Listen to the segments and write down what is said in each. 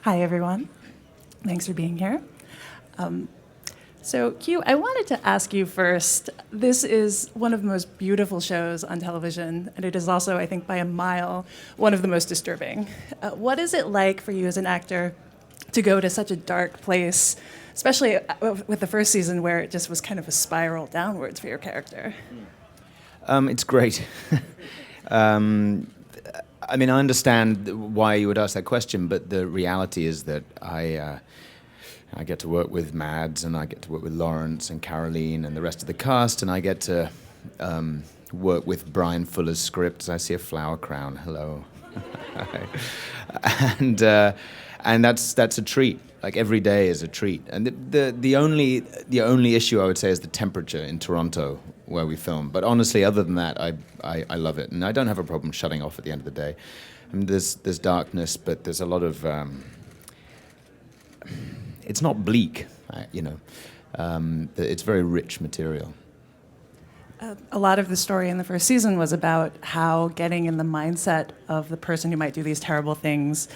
Hi, everyone. Thanks for being here. So, Hugh, I wanted to ask you first. This is one of the most beautiful shows on television, and it is also, I think, by a mile, one of the most disturbing. What is it like for you as an actor to go to such a dark place, especially with the first season where it just was kind of a spiral downwards for your character? It's great. I mean, I understand why you would ask that question, but the reality is that I get to work with Mads, and I get to work with Lawrence and Caroline and the rest of the cast, and I get to work with Brian Fuller's script. I see a flower crown. Hello. and that's a treat. Like, every day is a treat. And the only issue I would say is the temperature in Toronto where we film. But honestly, other than that, I love it, and I don't have a problem shutting off at the end of the day. I mean, there's darkness, but there's a lot of it's not bleak, it's very rich material. A lot of the story in the first season was about how getting in the mindset of the person who might do these terrible things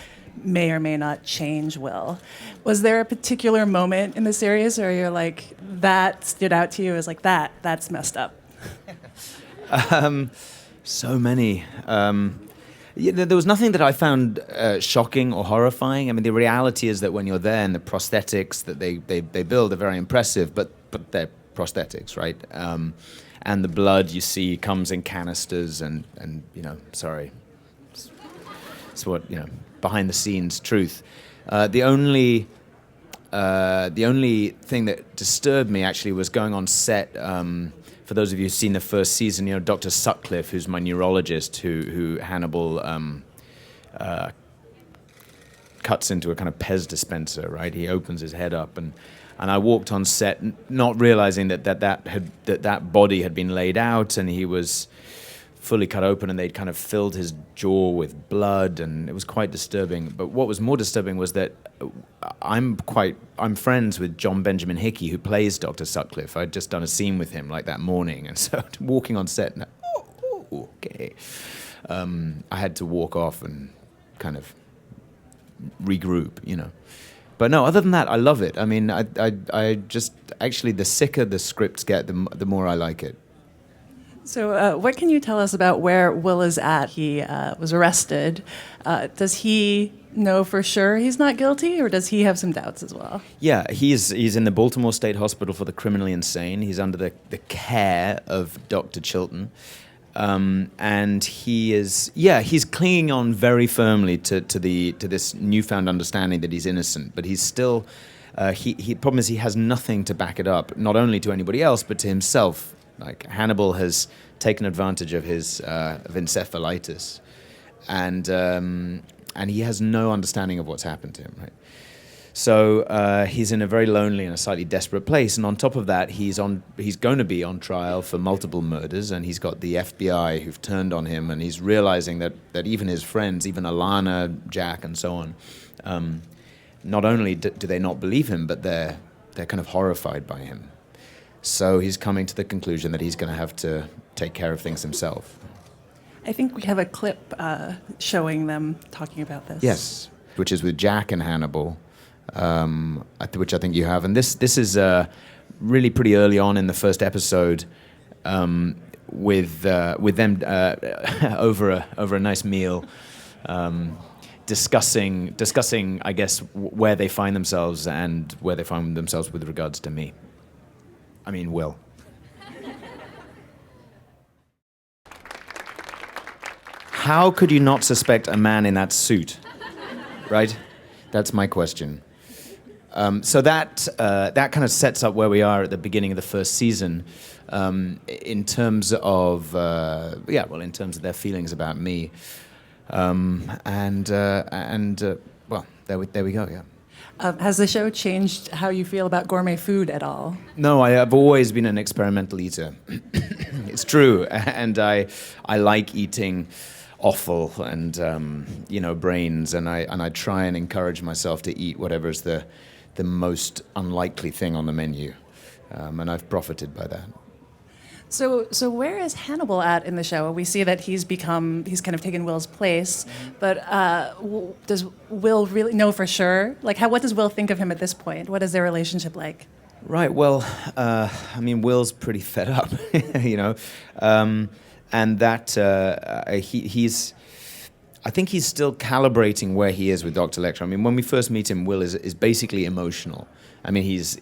may or may not change Will. Was there a particular moment in the series where you're like, that stood out to you as like, that's messed up? So many. There was nothing that I found shocking or horrifying. I mean, the reality is that when you're there, and the prosthetics that they build are very impressive, but they're prosthetics, right? And the blood you see comes in canisters, and sorry, it's what, behind the scenes truth. The only thing that disturbed me actually was going on set. For those of you who've seen the first season, Dr. Sutcliffe, who's my neurologist, who Hannibal cuts into a kind of Pez dispenser, right? He opens his head up, and I walked on set not realizing that body had been laid out, and he was fully cut open, and they'd kind of filled his jaw with blood, and it was quite disturbing. But what was more disturbing was that I'm friends with John Benjamin Hickey, who plays Dr. Sutcliffe. I'd just done a scene with him like that morning, and so walking on set, and okay, I had to walk off and kind of regroup, But no, other than that, I love it. I mean, I just actually, the sicker the scripts get, the more I like it. So what can you tell us about where Will is at? He was arrested. Does he know for sure he's not guilty, or does he have some doubts as well? Yeah, he's in the Baltimore State Hospital for the criminally insane. He's under the care of Dr. Chilton. And he's clinging on very firmly to this newfound understanding that he's innocent, but he's still, the problem is he has nothing to back it up, not only to anybody else, but to himself. Like, Hannibal has taken advantage of his of encephalitis, and he has no understanding of what's happened to him, right? So he's in a very lonely and a slightly desperate place, and on top of that, he's going to be on trial for multiple murders, and he's got the FBI who've turned on him, and he's realizing that even his friends, even Alana, Jack, and so on, not only do they not believe him, but they're kind of horrified by him. So he's coming to the conclusion that he's going to have to take care of things himself. I think we have a clip showing them talking about this. Yes, which is with Jack and Hannibal, which I think you have. And this is really pretty early on in the first episode, with them over a nice meal, discussing, I guess, where they find themselves and where they find themselves with regards to me. I mean, Will. How could you not suspect a man in that suit? Right? That's my question. So that kind of sets up where we are at the beginning of the first season, in terms of their feelings about me, well, there we go. Yeah. Has the show changed how you feel about gourmet food at all? No, I have always been an experimental eater. It's true, and I like eating offal and brains, and I try and encourage myself to eat whatever is the most unlikely thing on the menu, and I've profited by that. So where is Hannibal at in the show? We see that he's kind of taken Will's place, but does Will really know for sure? Like, what does Will think of him at this point? What is their relationship like? Right. Well, I mean, Will's pretty fed up, you know, and that he's. I think he's still calibrating where he is with Dr. Lecter. I mean, when we first meet him, Will is basically emotional. I mean, he's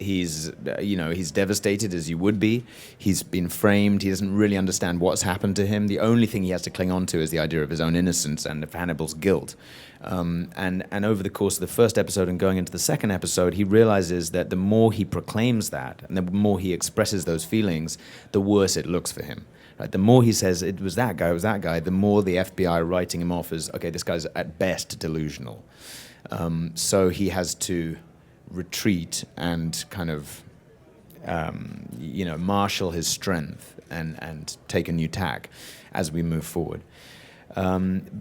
devastated, as you would be. He's been framed. He doesn't really understand what's happened to him. The only thing he has to cling on to is the idea of his own innocence and of Hannibal's guilt. And over the course of the first episode and going into the second episode, he realizes that the more he proclaims that and the more he expresses those feelings, the worse it looks for him. Right? The more he says it was that guy, the more the FBI are writing him off as, okay, this guy's at best delusional. So he has to retreat and kind of, marshal his strength and take a new tack as we move forward.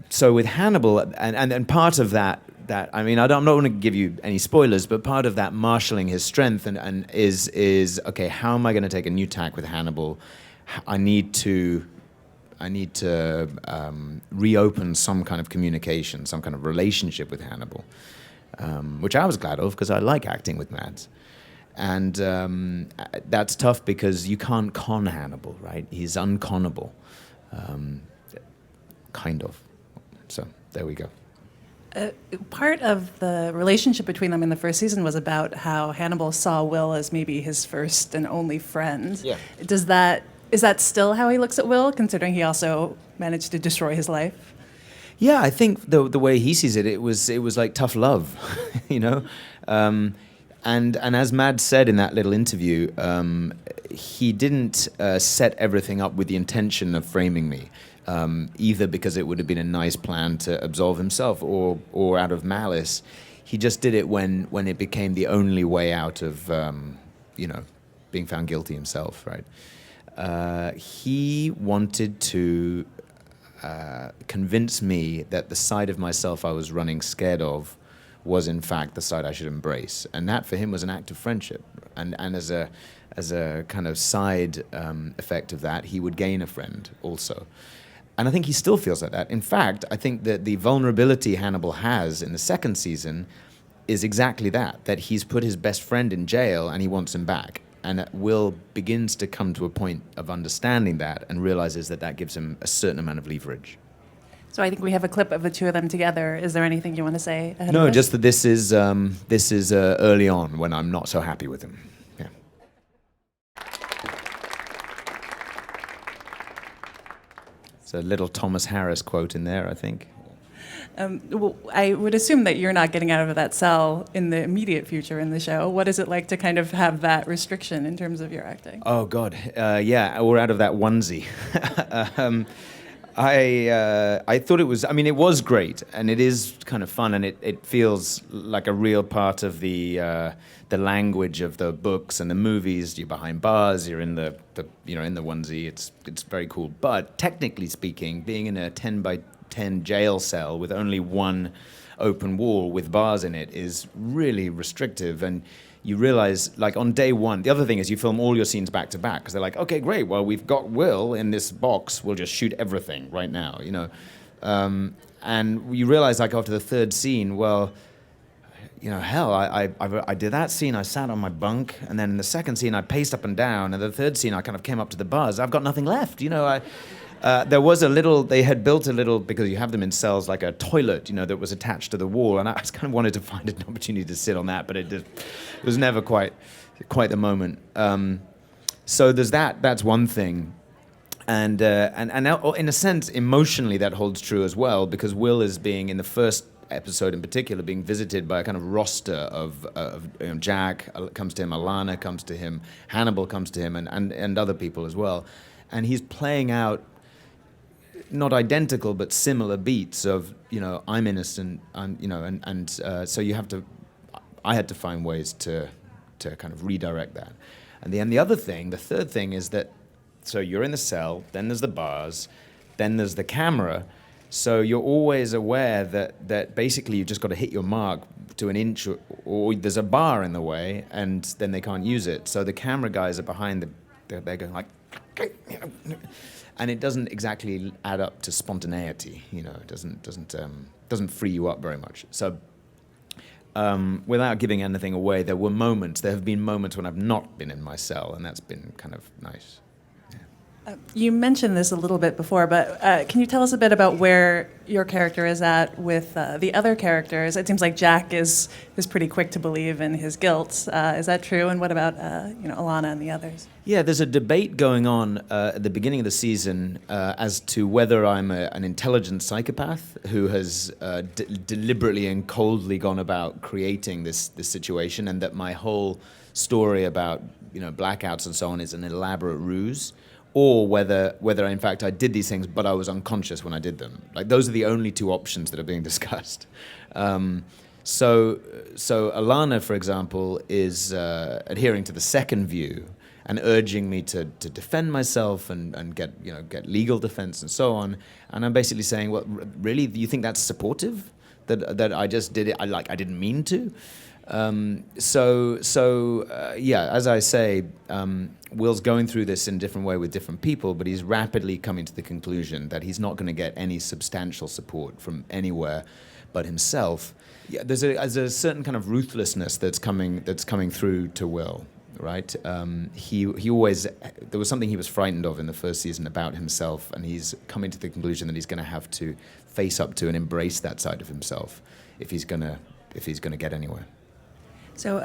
So with Hannibal, and part of that I mean, I'm not going to give you any spoilers, but part of that marshaling his strength and is okay, how am I going to take a new tack with Hannibal? I need to reopen some kind of communication, some kind of relationship with Hannibal, which I was glad of because I like acting with Mads. And that's tough because you can't con Hannibal, right? He's unconnable, kind of. So there we go. Part of the relationship between them in the first season was about how Hannibal saw Will as maybe his first and only friend. Yeah. Is that still how he looks at Will, considering he also managed to destroy his life? Yeah, I think the way he sees it, it was like tough love, you know. And as Mads said in that little interview, he didn't set everything up with the intention of framing me, either because it would have been a nice plan to absolve himself or out of malice. He just did it when it became the only way out of, being found guilty himself, right? He wanted to convince me that the side of myself I was running scared of was in fact the side I should embrace, and that for him was an act of friendship. And as a kind of side effect of that, he would gain a friend also. And I think he still feels like that. In fact, I think that the vulnerability Hannibal has in the second season is exactly that he's put his best friend in jail and he wants him back. And Will begins to come to a point of understanding that and realizes that gives him a certain amount of leverage. So I think we have a clip of the two of them together. Is there anything you want to say ahead No, of just that this is early on when I'm not so happy with him. Yeah. It's a little Thomas Harris quote in there, I think. Well, I would assume that you're not getting out of that cell in the immediate future in the show. What is it like to kind of have that restriction in terms of your acting? Oh, God. Yeah, or out of that onesie. I thought it was great, and it is kind of fun, and it feels like a real part of the language of the books and the movies. You're behind bars, you're in the onesie. It's very cool. But technically speaking, being in a 10 by 10 jail cell with only one open wall with bars in it is really restrictive. And you realize, like, on day one, the other thing is you film all your scenes back to back because they're like, okay, great, well, we've got Will in this box, we'll just shoot everything right now, you know. And you realize, like, after the third scene, well, you know, hell, I did that scene, I sat on my bunk, and then in the second scene I paced up and down, and the third scene I kind of came up to the bars. I've got nothing left, you know. There was they had built a little, because you have them in cells, like a toilet, you know, that was attached to the wall, and I just kind of wanted to find an opportunity to sit on that, but it was never quite the moment. So there's that's one thing. And in a sense, emotionally, that holds true as well, because Will is being, in the first episode in particular, being visited by a kind of roster of Jack comes to him, Alana comes to him, Hannibal comes to him, and other people as well. And he's playing out not identical but similar beats of, you know, I'm innocent, so I had to find ways to kind of redirect that. And then the third thing is that, so you're in the cell, then there's the bars, then there's the camera, so you're always aware that basically you've just got to hit your mark to an inch, or there's a bar in the way, and then they can't use it. So the camera guys are behind they're going like, and it doesn't exactly add up to spontaneity. It doesn't free you up very much. So, without giving anything away, there have been moments when I've not been in my cell, and that's been kind of nice. You mentioned this a little bit before, but can you tell us a bit about where your character is at with the other characters? It seems like Jack is pretty quick to believe in his guilt. Is that true? And what about Alana and the others? Yeah, there's a debate going on at the beginning of the season as to whether I'm an intelligent psychopath who has deliberately and coldly gone about creating this situation, and that my whole story about blackouts and so on is an elaborate ruse, or whether in fact I did these things but I was unconscious when I did them. Like, those are the only two options that are being discussed. So Alana, for example, is adhering to the second view and urging me to defend myself and get legal defense and so on. And I'm basically saying, well, really, do you think that's supportive? That I just did it? I didn't mean to. Yeah, as I say, Will's going through this in a different way with different people, but he's rapidly coming to the conclusion that he's not going to get any substantial support from anywhere but himself. Yeah, there's a certain kind of ruthlessness that's coming through to Will, right? He always, there was something he was frightened of in the first season about himself, and he's coming to the conclusion that he's going to have to face up to and embrace that side of himself if he's going to get anywhere. So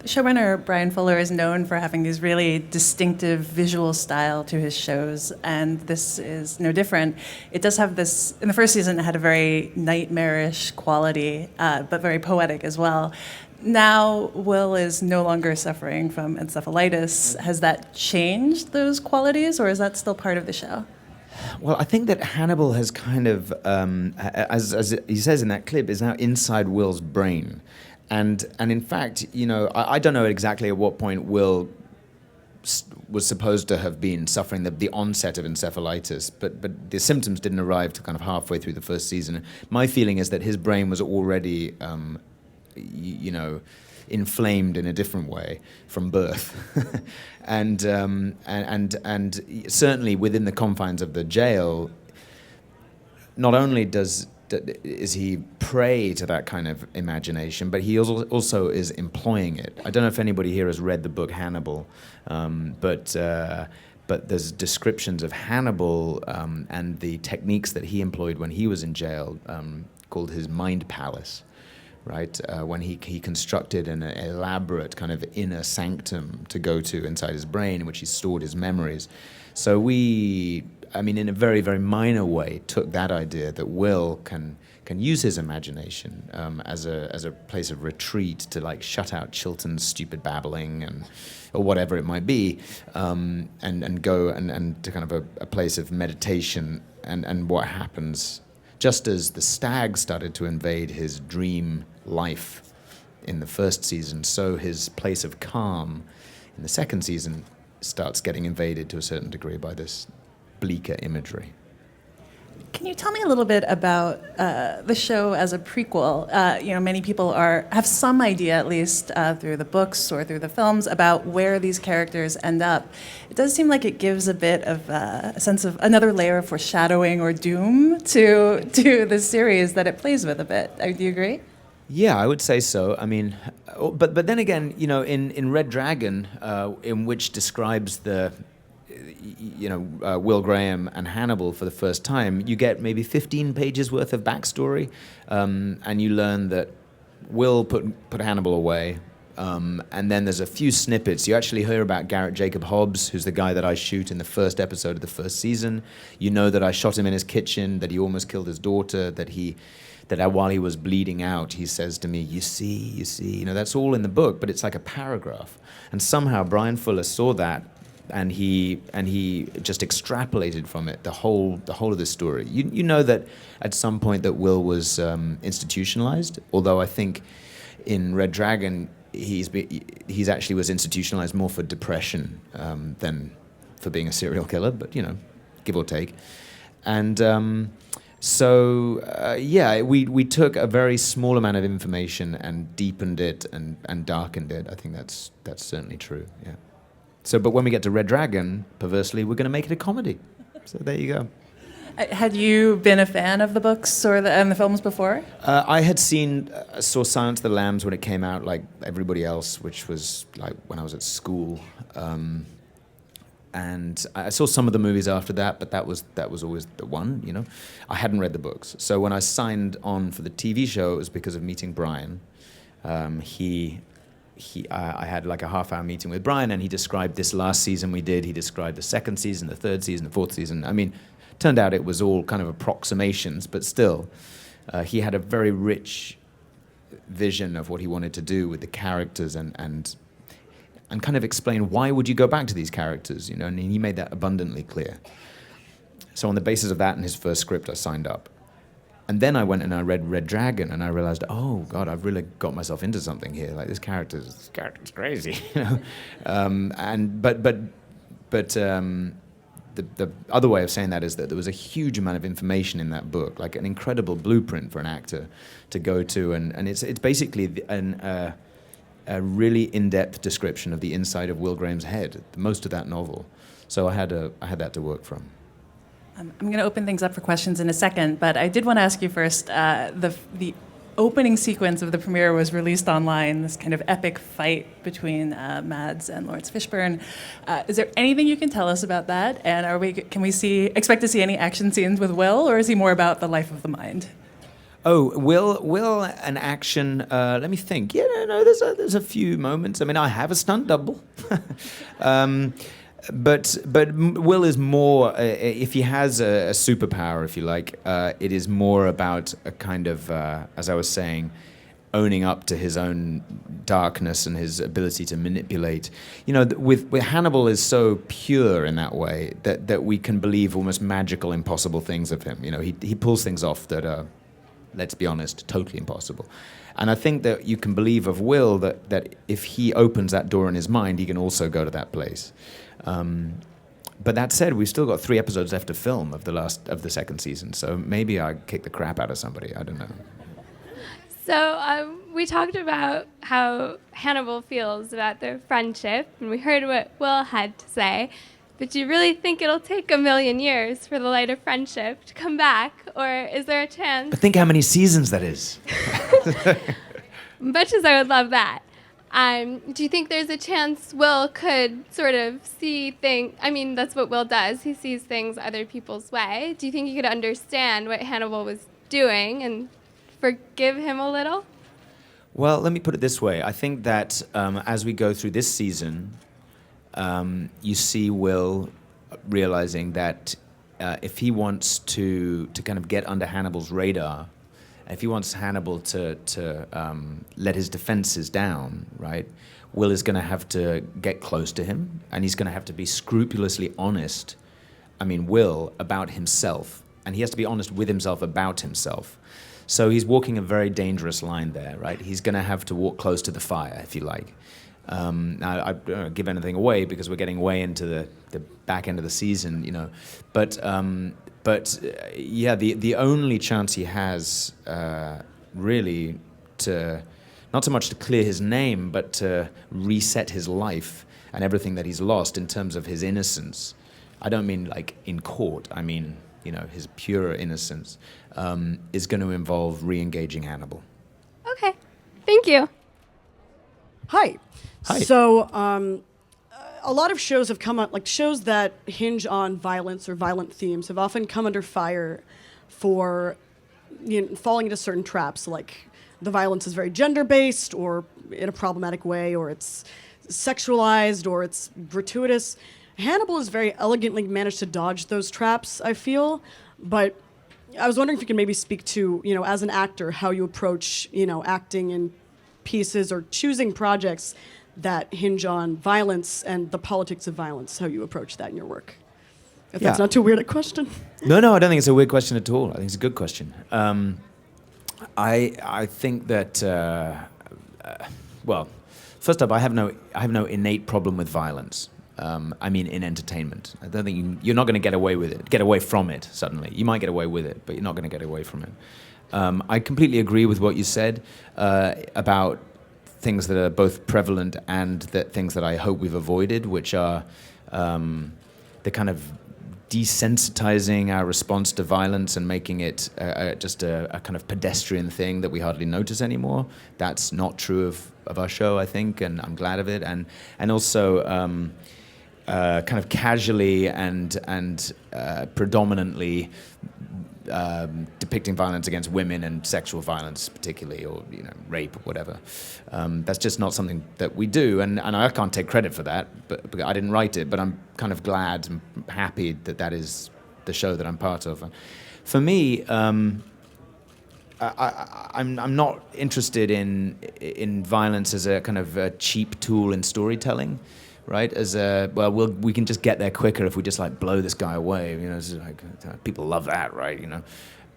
showrunner Brian Fuller is known for having these really distinctive visual style to his shows, and this is no different. It does have this, in the first season, it had a very nightmarish quality, but very poetic as well. Now Will is no longer suffering from encephalitis. Has that changed those qualities, or is that still part of the show? Well, I think that Hannibal has kind of, as he says in that clip, is now inside Will's brain. And in fact, I don't know exactly at what point Will was supposed to have been suffering the onset of encephalitis, but the symptoms didn't arrive till kind of halfway through the first season. My feeling is that his brain was already, inflamed in a different way from birth, and certainly within the confines of the jail. Not only is he prey to that kind of imagination, but he also is employing it. I don't know if anybody here has read the book Hannibal, but there's descriptions of Hannibal and the techniques that he employed when he was in jail, called his mind palace, right? When he constructed an elaborate kind of inner sanctum to go to inside his brain, in which he stored his memories. So in a very, very minor way, took that idea that Will can use his imagination as a place of retreat to shut out Chilton's stupid babbling or whatever it might be, and go and to kind of a place of meditation and what happens. Just as the stag started to invade his dream life in the first season, so his place of calm in the second season starts getting invaded to a certain degree by this bleaker imagery. Can you tell me a little bit about the show as a prequel? Many people have some idea, at least through the books or through the films, about where these characters end up. It does seem like it gives a bit of a sense of another layer of foreshadowing or doom to the series that it plays with a bit. Do you agree? Yeah, I would say so. But then again, in Red Dragon, in which describes the Will Graham and Hannibal for the first time, you get maybe 15 pages worth of backstory, and you learn that Will put Hannibal away, and then there's a few snippets. You actually hear about Garrett Jacob Hobbs, who's the guy that I shoot in the first episode of the first season. You know that I shot him in his kitchen, that he almost killed his daughter, that while he was bleeding out, he says to me, you see, that's all in the book, but it's like a paragraph. And somehow Brian Fuller saw that, and he just extrapolated from it the whole of the story. You know that at some point that Will was institutionalized, although I think in Red Dragon he's actually was institutionalized more for depression than for being a serial killer, but give or take. And we took a very small amount of information and deepened it and darkened it. I think that's certainly true. Yeah. So, but when we get to Red Dragon, perversely, we're going to make it a comedy. So there you go. Had you been a fan of the books or and the films before? I had saw Silence of the Lambs when it came out, like everybody else, which was like when I was at school. And I saw some of the movies after that, but that was always the one, you know. I hadn't read the books. So when I signed on for the TV show, it was because of meeting Brian. I had like a half-hour meeting with Brian, and he described this last season we did. He described the second season, the third season, the fourth season. I mean, turned out it was all kind of approximations, but still, he had a very rich vision of what he wanted to do with the characters and kind of explain why would you go back to these characters, you know, and he made that abundantly clear. So on the basis of that and his first script, I signed up. And then I went and I read Red Dragon, and I realized, oh God, I've really got myself into something here. Like this character's crazy, you know. The other way of saying that is that there was a huge amount of information in that book, like an incredible blueprint for an actor to go to, and it's basically a really in-depth description of the inside of Will Graham's head, most of that novel. So I had that to work from. I'm going to open things up for questions in a second, but I did want to ask you first, the opening sequence of the premiere was released online, this kind of epic fight between Mads and Lawrence Fishburne. Is there anything you can tell us about that? And can we expect to see any action scenes with Will, or is he more about the life of the mind? Oh, Will, an action. Let me think. Yeah, no, there's a few moments. I mean, I have a stunt double, but Will is more. If he has a superpower, if you like, it is more about a kind of, as I was saying, owning up to his own darkness and his ability to manipulate. You know, with Hannibal is so pure in that way that we can believe almost magical, impossible things of him. You know, he pulls things off that are, let's be honest, totally impossible. And I think that you can believe of Will that if he opens that door in his mind, he can also go to that place. But that said, we've still got 3 episodes left to film of the second season, so maybe I kick the crap out of somebody. I don't know. So we talked about how Hannibal feels about their friendship, and we heard what Will had to say. But do you really think it'll take 1,000,000 years for the light of friendship to come back, or is there a chance? But think how many seasons that is. Much as I would love that. Do you think there's a chance Will could sort of see things? I mean, that's what Will does. He sees things other people's way. Do you think he could understand what Hannibal was doing and forgive him a little? Well, let me put it this way. I think that as we go through this season, you see Will realizing that if he wants to kind of get under Hannibal's radar, if he wants Hannibal to let his defenses down, right, Will is going to have to get close to him, and he's going to have to be scrupulously honest, Will, about himself. And he has to be honest with himself about himself. So he's walking a very dangerous line there, right? He's going to have to walk close to the fire, if you like. Now, I don't give anything away because we're getting way into the back end of the season, you know. But yeah, the only chance he has really to, not so much to clear his name, but to reset his life and everything that he's lost in terms of his innocence. I don't mean like in court. I mean, you know, his pure innocence is going to involve re-engaging Hannibal. Okay, thank you. Hi. Hi. So, a lot of shows have come up, like shows that hinge on violence or violent themes have often come under fire for falling into certain traps, like the violence is very gender-based or in a problematic way, or it's sexualized, or it's gratuitous. Hannibal has very elegantly managed to dodge those traps, I feel, but I was wondering if you could maybe speak to, as an actor, how you approach, acting in pieces or choosing projects that hinge on violence and the politics of violence, how you approach that in your work. If that's not too weird a question. No, I don't think it's a weird question at all. I think it's a good question. I think that, well, first up, I have no innate problem with violence. In entertainment. I don't think you're not going to get away from it suddenly. You might get away with it, but you're not going to get away from it. I completely agree with what you said about things that are both prevalent and that things that I hope we've avoided, which are the kind of desensitizing our response to violence and making it just a kind of pedestrian thing that we hardly notice anymore. That's not true of our show, I think, and I'm glad of it. And also kind of casually and predominantly depicting violence against women and sexual violence particularly, or rape or whatever. That's just not something that we do, and I can't take credit for that, but I didn't write it, but I'm kind of glad and happy that that is the show that I'm part of. For me, I'm not interested in violence as a kind of a cheap tool in storytelling, right? We can just get there quicker if we just like blow this guy away. It's like, people love that, right?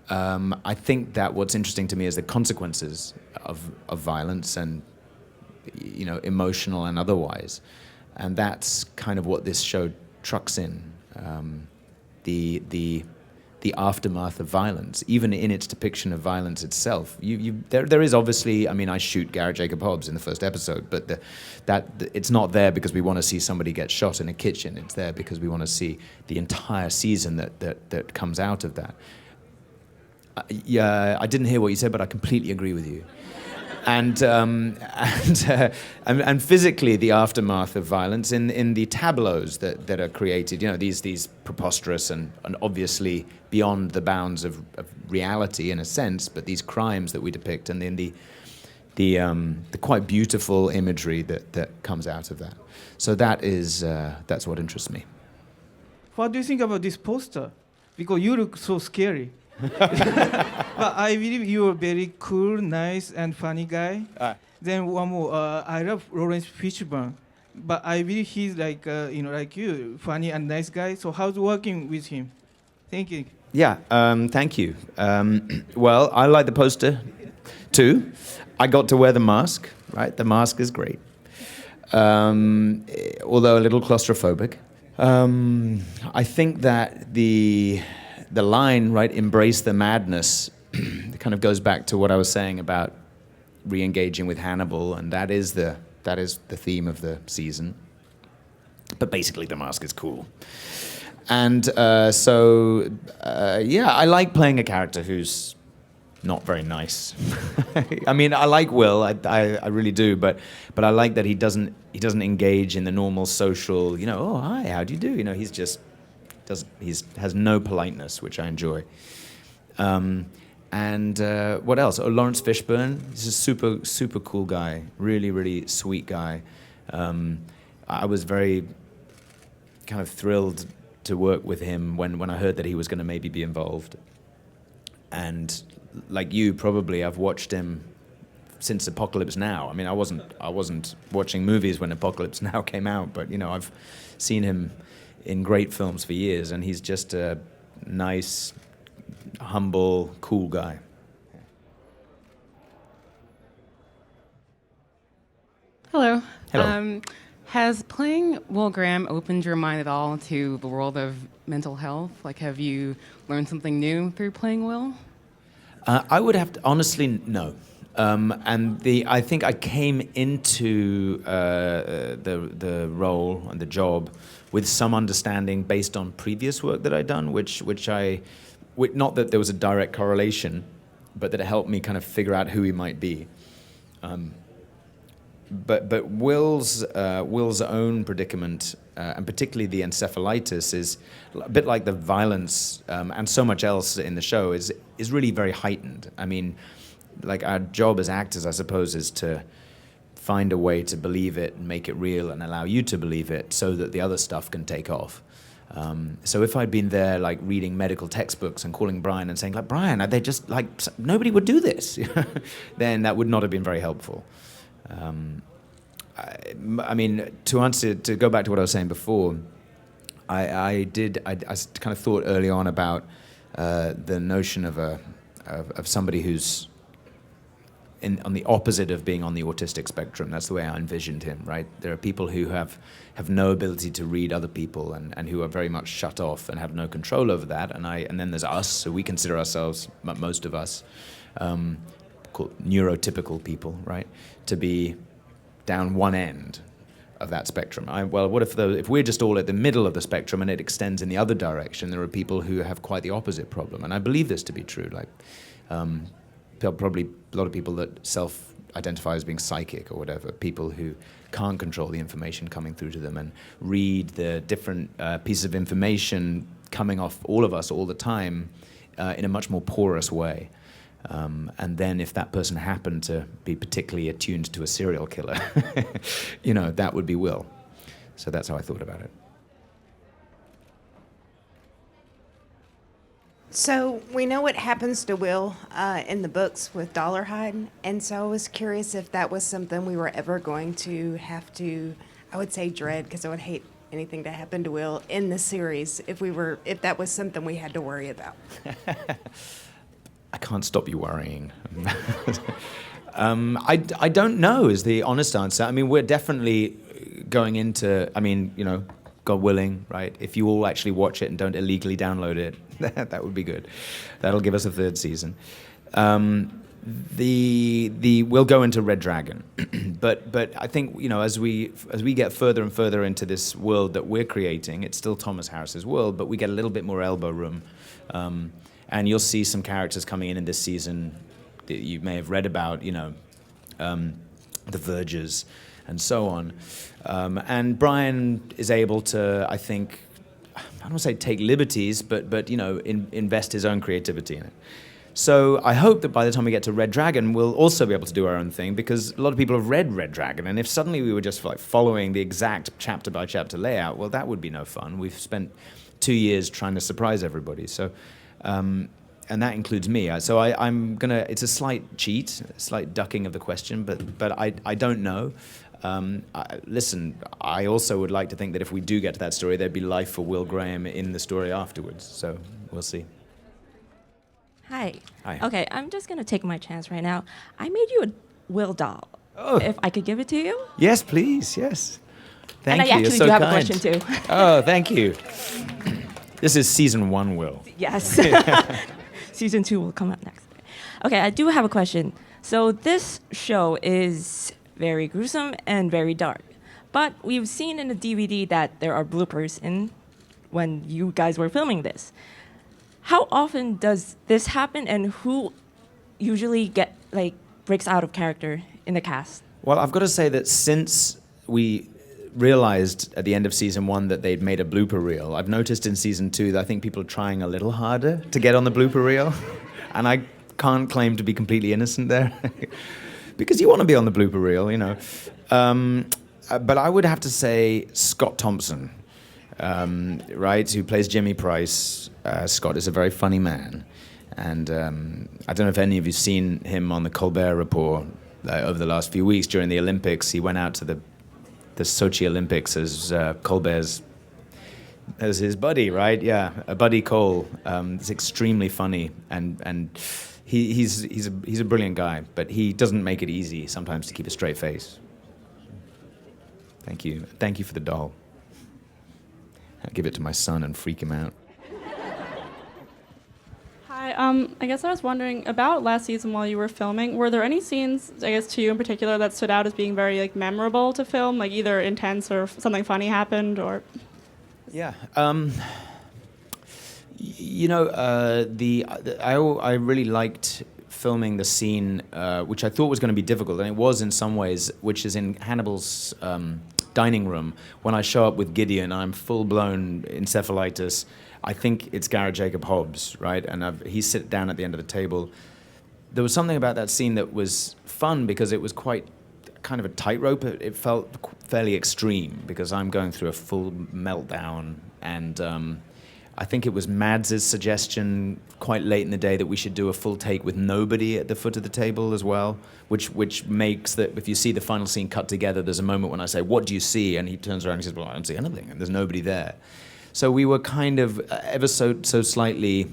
I think that what's interesting to me is the consequences of violence, and emotional and otherwise, and that's kind of what this show trucks in. The aftermath of violence, even in its depiction of violence itself. There is obviously, I shoot Garrett Jacob Hobbs in the first episode, but it's not there because we want to see somebody get shot in a kitchen. It's there because we want to see the entire season that comes out of that. I didn't hear what you said, but I completely agree with you. And physically, the aftermath of violence in the tableaus that are created, these preposterous and obviously beyond the bounds of reality in a sense, but these crimes that we depict, and then the quite beautiful imagery that comes out of that. So that's what interests me. What do you think about this poster? Because you look so scary. But I believe you're a very cool, nice, and funny guy. Then one more, I love Lawrence Fishburne, but I believe he's like like you, funny and nice guy. So how's working with him? Thank you. Yeah, thank you. Well, I like the poster too. I got to wear the mask, right? The mask is great, although a little claustrophobic. I think that the line, right, embrace the madness, kind of goes back to what I was saying about re-engaging with Hannibal, and that is the theme of the season. But basically, the mask is cool. And I like playing a character who's not very nice. I like Will, I really do, but I like that he doesn't engage in the normal social, oh, hi, how do you do? He's just has no politeness, which I enjoy. And what else? Lawrence Fishburne. He's a super, super cool guy. Really, really sweet guy. I was very kind of thrilled to work with him when I heard that he was going to maybe be involved. And like you, probably, I've watched him since Apocalypse Now. I wasn't watching movies when Apocalypse Now came out, but I've seen him in great films for years, and he's just a nice, humble, cool guy. Hello. Hello. Has playing Will Graham opened your mind at all to the world of mental health? Like, have you learned something new through playing Will? I would have to, honestly, no. I think I came into the role and the job with some understanding based on previous work that I'd done, which not that there was a direct correlation, but that it helped me kind of figure out who he might be. But Will's own predicament, and particularly the encephalitis, is a bit like the violence and so much else in the show is really very heightened. Like our job as actors, I suppose, is to find a way to believe it and make it real and allow you to believe it so that the other stuff can take off. So if I'd been there, like reading medical textbooks and calling Brian and saying, like, Brian, are they just like, nobody would do this, then that would not have been very helpful. To go back to what I was saying before, I kind of thought early on about the notion of somebody who's on the opposite of being on the autistic spectrum. That's the way I envisioned him, right? There are people who have no ability to read other people and who are very much shut off and have no control over that. And then there's us, so we consider ourselves, most of us, neurotypical people, right, to be down one end of that spectrum. What if we're just all at the middle of the spectrum and it extends in the other direction? There are people who have quite the opposite problem, and I believe this to be true. Like, probably a lot of people that self-identify as being psychic or whatever, people who can't control the information coming through to them and read the different pieces of information coming off all of us all the time in a much more porous way. And then if that person happened to be particularly attuned to a serial killer, that would be Will. So that's how I thought about it. So we know what happens to Will in the books with Dollarhide, and so I was curious if that was something we were ever going to have to, I would say dread, because I would hate anything to happen to Will in the series if that was something we had to worry about. I can't stop you worrying. I don't know is the honest answer. I mean, we're definitely going into, God willing, right? If you all actually watch it and don't illegally download it, that would be good. That'll give us a third season. We'll go into Red Dragon, but I think as we get further and further into this world that we're creating, it's still Thomas Harris's world, but we get a little bit more elbow room. And you'll see some characters coming in this season that you may have read about, the Vergers and so on. And Brian is able to, I think, I don't want to say take liberties, but invest his own creativity in it. So I hope that by the time we get to Red Dragon, we'll also be able to do our own thing, because a lot of people have read Red Dragon, and if suddenly we were just like following the exact chapter-by-chapter layout, well, that would be no fun. We've spent 2 years trying to surprise everybody. So. And that includes me. So I'm gonna. It's a slight cheat, a slight ducking of the question, but I don't know. Listen, I also would like to think that if we do get to that story, there'd be life for Will Graham in the story afterwards. So we'll see. Hi. Hi. Okay, I'm just gonna take my chance right now. I made you a Will doll. Oh. If I could give it to you. Yes, please. Yes. Thank and you. I actually You're so do have kind. a question too. Oh, thank you. This is season 1, Will. Yes. Season 2 will come up next. Okay, I do have a question. So this show is very gruesome and very dark, but we've seen in the DVD that there are bloopers in when you guys were filming this. How often does this happen, and who usually breaks out of character in the cast? Well, I've got to say that since we realized at the end of season 1 that they'd made a blooper reel, I've noticed in season 2 that I think people are trying a little harder to get on the blooper reel, and I can't claim to be completely innocent there, because you want to be on the blooper reel, but I would have to say Scott Thompson, right, who plays Jimmy Price. Scott is a very funny man, and I don't know if any of you've seen him on the Colbert Report over the last few weeks during the Olympics. He went out to the Sochi Olympics as Colbert's, as his buddy, right? Yeah, a buddy Cole. It's extremely funny, and he's a brilliant guy, but he doesn't make it easy sometimes to keep a straight face. Thank you for the doll. I'll give it to my son and freak him out. Hi, I guess I was wondering about last season while you were filming, were there any scenes, I guess to you in particular, that stood out as being very memorable to film, like either intense or something funny happened, or? Yeah, I really liked filming the scene, which I thought was going to be difficult, and it was in some ways, which is in Hannibal's dining room. When I show up with Gideon, I'm full-blown encephalitis. I think it's Garrett Jacob Hobbs, right? And he sits down at the end of the table. There was something about that scene that was fun because it was quite kind of a tightrope. It felt fairly extreme because I'm going through a full meltdown. And I think it was Mads' suggestion quite late in the day that we should do a full take with nobody at the foot of the table as well, which makes that if you see the final scene cut together, there's a moment when I say, "What do you see?" And he turns around and says, "Well, I don't see anything," and there's nobody there. So we were kind of ever so slightly,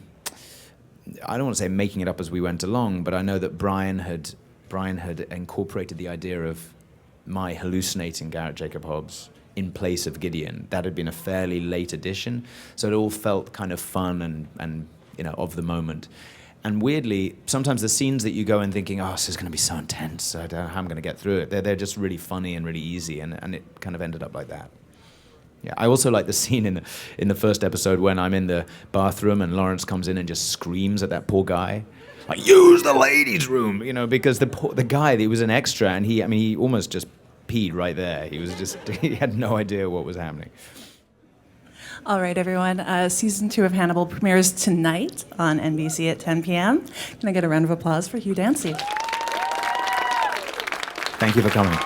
I don't want to say making it up as we went along, but I know that Brian had incorporated the idea of my hallucinating Garrett Jacob Hobbs in place of Gideon. That had been a fairly late addition, so it all felt kind of fun and of the moment. And weirdly, sometimes the scenes that you go in thinking, oh, this is going to be so intense, I don't know how I'm going to get through it, they're just really funny and really easy, and it kind of ended up like that. Yeah, I also like the scene in the first episode when I'm in the bathroom and Lawrence comes in and just screams at that poor guy. Like, use the ladies' room, you know, because the guy, he was an extra, and he almost just peed right there. He had no idea what was happening. All right, everyone. Season 2 of Hannibal premieres tonight on NBC at 10 p.m. Can I get a round of applause for Hugh Dancy? Thank you for coming.